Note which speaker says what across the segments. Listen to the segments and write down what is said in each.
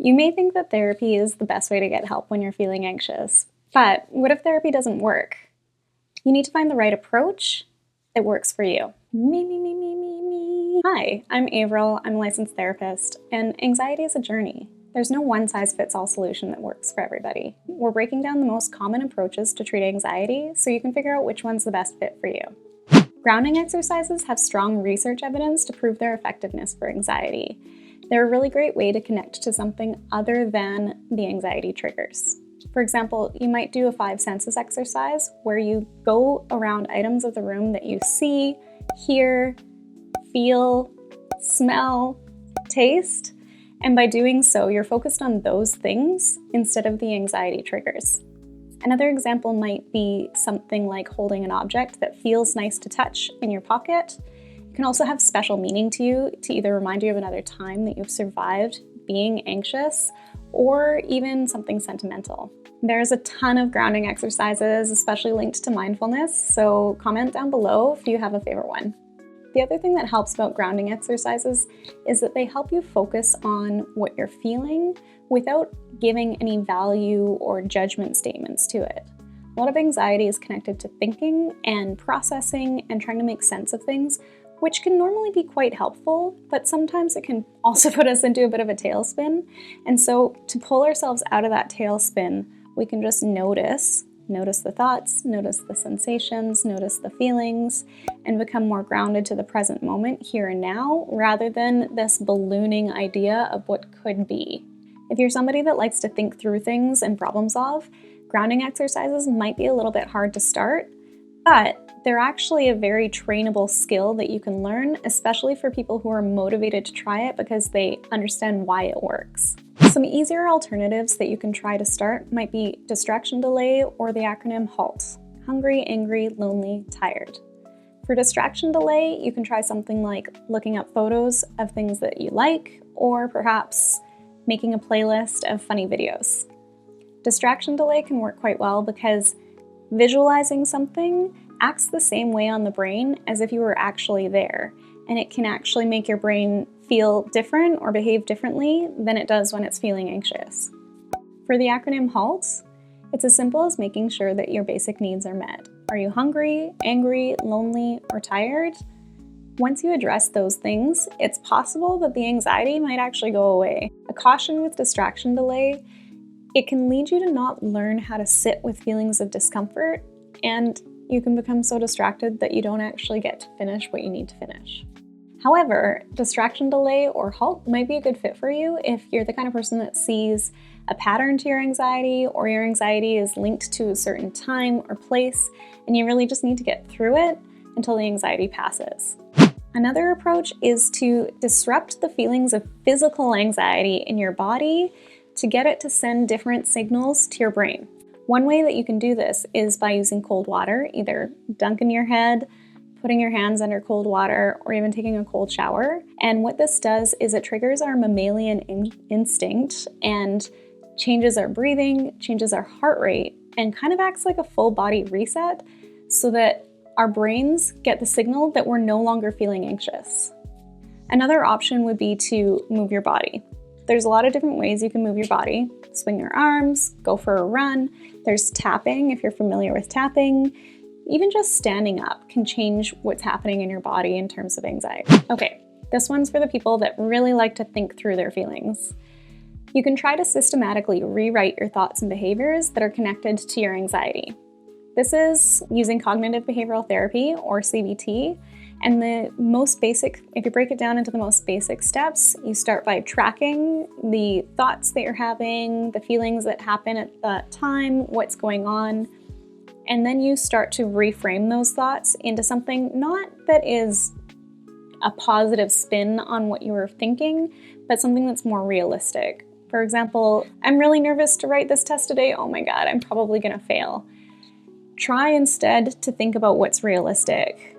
Speaker 1: You may think that therapy is the best way to get help when you're feeling anxious, but what if therapy doesn't work? You need to find the right approach that works for you. Me. Hi, I'm Avril. I'm a licensed therapist, and anxiety is a journey. There's no one-size-fits-all solution that works for everybody. We're breaking down the most common approaches to treat anxiety so you can figure out which one's the best fit for you. Grounding exercises have strong research evidence to prove their effectiveness for anxiety. They're a really great way to connect to something other than the anxiety triggers. For example, you might do a 5 senses exercise where you go around items of the room that you see, hear, feel, smell, taste, and by doing so, you're focused on those things instead of the anxiety triggers. Another example might be something like holding an object that feels nice to touch in your pocket. It can also have special meaning to you to either remind you of another time that you've survived being anxious or even something sentimental. There's a ton of grounding exercises, especially linked to mindfulness, so comment down below if you have a favorite one. The other thing that helps about grounding exercises is that they help you focus on what you're feeling without giving any value or judgment statements to it. A lot of anxiety is connected to thinking and processing and trying to make sense of things, which can normally be quite helpful, but sometimes it can also put us into a bit of a tailspin. And so to pull ourselves out of that tailspin, we can just notice the thoughts, notice the sensations, notice the feelings, and become more grounded to the present moment here and now, rather than this ballooning idea of what could be. If you're somebody that likes to think through things and problem solve, grounding exercises might be a little bit hard to start, but they're actually a very trainable skill that you can learn, especially for people who are motivated to try it because they understand why it works. Some easier alternatives that you can try to start might be distraction delay or the acronym HALT: hungry, angry, lonely, tired. For distraction delay, you can try something like looking up photos of things that you like, or perhaps making a playlist of funny videos. Distraction delay can work quite well because visualizing something acts the same way on the brain as if you were actually there, and it can actually make your brain feel different or behave differently than it does when it's feeling anxious. For the acronym HALT, it's as simple as making sure that your basic needs are met. Are you hungry, angry, lonely, or tired? Once you address those things, it's possible that the anxiety might actually go away. A caution with distraction delay: it can lead you to not learn how to sit with feelings of discomfort, and you can become so distracted that you don't actually get to finish what you need to finish. However, distraction delay or HALT might be a good fit for you if you're the kind of person that sees a pattern to your anxiety, or your anxiety is linked to a certain time or place, and you really just need to get through it until the anxiety passes. Another approach is to disrupt the feelings of physical anxiety in your body to get it to send different signals to your brain. One way that you can do this is by using cold water, either dunking your head, putting your hands under cold water, or even taking a cold shower. And what this does is it triggers our mammalian instinct and changes our breathing, changes our heart rate, and kind of acts like a full body reset so that our brains get the signal that we're no longer feeling anxious. Another option would be to move your body. There's a lot of different ways you can move your body. Swing your arms, go for a run. There's tapping, if you're familiar with tapping. Even just standing up can change what's happening in your body in terms of anxiety. Okay, this one's for the people that really like to think through their feelings. You can try to systematically rewrite your thoughts and behaviors that are connected to your anxiety. This is using cognitive behavioral therapy, or CBT, and the most basic, if you break it down into the most basic steps, you start by tracking the thoughts that you're having, the feelings that happen at that time, what's going on, and then you start to reframe those thoughts into something not that is a positive spin on what you were thinking, but something that's more realistic. For example, I'm really nervous to write this test today. Oh my God, I'm probably gonna fail. Try instead to think about what's realistic.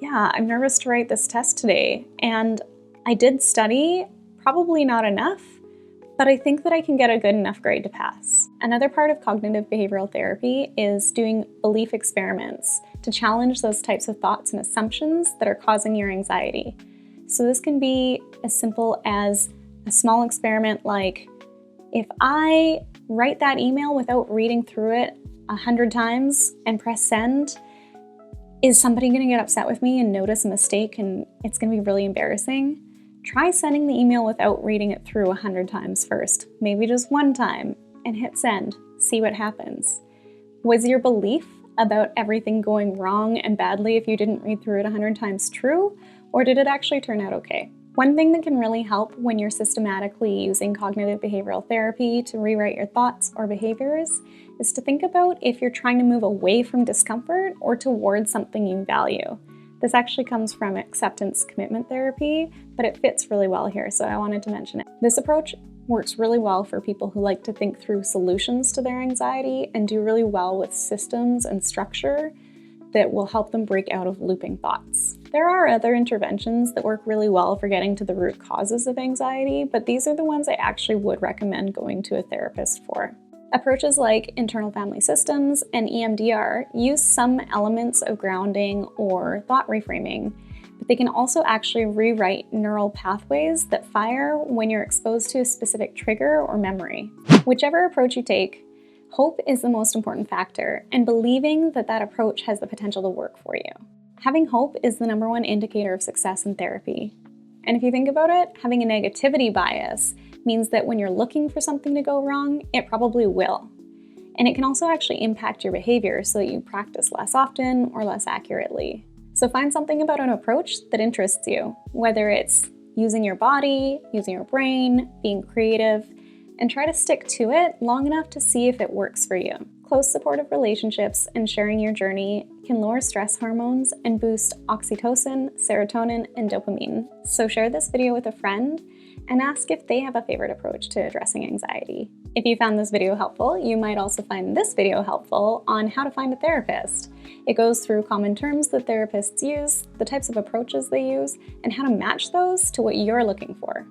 Speaker 1: Yeah, I'm nervous to write this test today, and I did study, probably not enough, but I think that I can get a good enough grade to pass. Another part of cognitive behavioral therapy is doing belief experiments to challenge those types of thoughts and assumptions that are causing your anxiety. So this can be as simple as a small experiment like, If I write that email without reading through it 100 times and press send, is somebody going to get upset with me and notice a mistake and it's going to be really embarrassing? Try sending the email without reading it through 100 times first, maybe just one time, and hit send. See what happens. Was your belief about everything going wrong and badly if you didn't read through it 100 times true, or did it actually turn out okay? One thing that can really help when you're systematically using cognitive behavioral therapy to rewrite your thoughts or behaviors is to think about if you're trying to move away from discomfort or towards something you value. This actually comes from acceptance commitment therapy, but it fits really well here, so I wanted to mention it. This approach works really well for people who like to think through solutions to their anxiety and do really well with systems and structure that will help them break out of looping thoughts. There are other interventions that work really well for getting to the root causes of anxiety, but these are the ones I actually would recommend going to a therapist for. Approaches like internal family systems and EMDR use some elements of grounding or thought reframing, but they can also actually rewrite neural pathways that fire when you're exposed to a specific trigger or memory. Whichever approach you take, hope is the most important factor, and believing that that approach has the potential to work for you. Having hope is the #1 indicator of success in therapy. And if you think about it, having a negativity bias means that when you're looking for something to go wrong, it probably will. And it can also actually impact your behavior so that you practice less often or less accurately. So find something about an approach that interests you, whether it's using your body, using your brain, being creative, and try to stick to it long enough to see if it works for you. Close supportive relationships and sharing your journey can lower stress hormones and boost oxytocin, serotonin, and dopamine. So share this video with a friend and ask if they have a favorite approach to addressing anxiety. If you found this video helpful, you might also find this video helpful on how to find a therapist. It goes through common terms that therapists use, the types of approaches they use, and how to match those to what you're looking for.